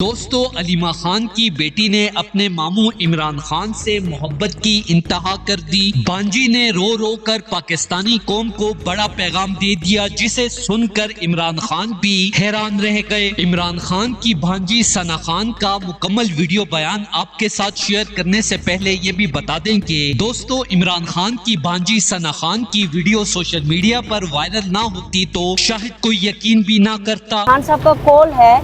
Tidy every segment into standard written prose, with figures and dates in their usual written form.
دوستو، علیمہ خان کی بیٹی نے اپنے ماموں عمران خان سے محبت کی انتہا کر دی۔ بانجی نے رو رو کر پاکستانی قوم کو بڑا پیغام دے دیا، جسے سن کر عمران خان بھی حیران رہ گئے۔ عمران خان کی بھانجی ثنا خان کا مکمل ویڈیو بیان آپ کے ساتھ شیئر کرنے سے پہلے یہ بھی بتا دیں کہ دوستو، عمران خان کی بھانجی ثنا خان کی ویڈیو سوشل میڈیا پر وائرل نہ ہوتی تو شاید کوئی یقین بھی نہ کرتا۔ خان صاحب کا کال ہے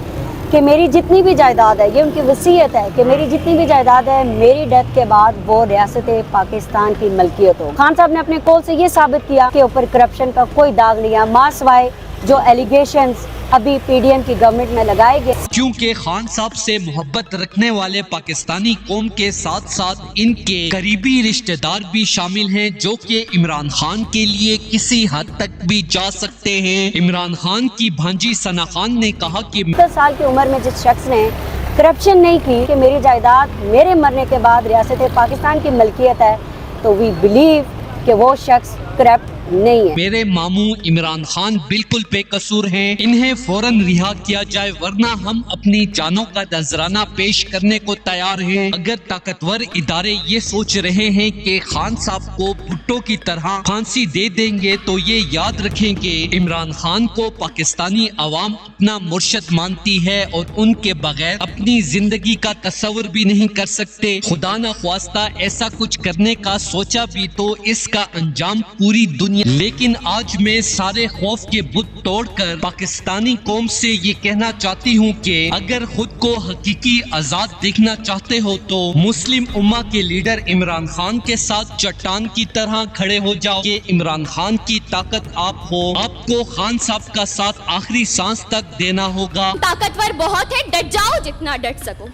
کہ میری جتنی بھی جائیداد ہے، یہ ان کی وصیت ہے کہ میری جتنی بھی جائیداد ہے میری ڈیتھ کے بعد وہ ریاست پاکستان کی ملکیت ہو۔ خان صاحب نے اپنے کال سے یہ ثابت کیا کہ اوپر کرپشن کا کوئی داغ نہیں ہے، ماں سوائے جو ایلیگیشنز ابھی پی ڈی ایم کی گورنمنٹ میں لگائے گئے۔ کیونکہ خان صاحب سے محبت رکھنے والے پاکستانی قوم کے ساتھ ساتھ ان کے قریبی رشتہ دار بھی شامل ہیں، جو کہ عمران خان کے لیے کسی حد تک بھی جا سکتے ہیں۔ عمران خان کی بھانجی ثنا خان نے کہا کہ 10 سال کی عمر میں جس شخص نے کرپشن نہیں کی کہ میری جائیداد میرے مرنے کے بعد ریاست پاکستان کی ملکیت ہے، تو وی بلیو کہ وہ شخص کرپٹ نہیں ہے۔ میرے ماموں عمران خان بالکل بے قصور ہیں، انہیں فوراً رہا کیا جائے، ورنہ ہم اپنی جانوں کا نذرانہ پیش کرنے کو تیار ہیں۔ اگر طاقتور ادارے یہ سوچ رہے ہیں کہ خان صاحب کو بھٹو کی طرح پھانسی دے دیں گے تو یہ یاد رکھیں کہ عمران خان کو پاکستانی عوام اپنا مرشد مانتی ہے اور ان کے بغیر اپنی زندگی کا تصور بھی نہیں کر سکتے۔ خدا نہ خواستہ ایسا کچھ کرنے کا سوچا بھی تو اس کا انجام پوری دنیا۔ لیکن آج میں سارے خوف کے بت توڑ کر پاکستانی قوم سے یہ کہنا چاہتی ہوں کہ اگر خود کو حقیقی آزاد دیکھنا چاہتے ہو تو مسلم امہ کے لیڈر عمران خان کے ساتھ چٹان کی طرح کھڑے ہو جاؤ کہ عمران خان کی طاقت آپ ہو، آپ کو خان صاحب کا ساتھ آخری سانس تک دینا ہوگا۔ طاقتور بہت ہے، ڈٹ جاؤ جتنا ڈٹ سکو۔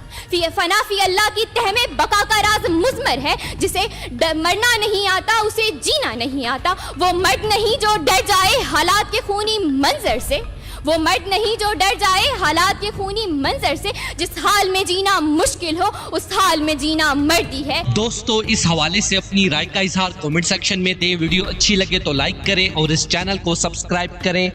فنا فی اللہ کی تہ میں بقا کا راز مضمر ہے، جسے مرنا نہیں آتا اسے جینا نہیں آتا۔ وہ مرد نہیں جو ڈر جائے حالات کے خونی منظر سے، وہ مرد نہیں جو ڈر جائے حالات کے خونی منظر سے۔ جس حال میں جینا مشکل ہو اس حال میں جینا مردی ہے۔ دوستو، اس حوالے سے اپنی رائے کا اظہار کمنٹ سیکشن میں دیں۔ ویڈیو اچھی لگے تو لائک کریں اور اس چینل کو سبسکرائب کریں۔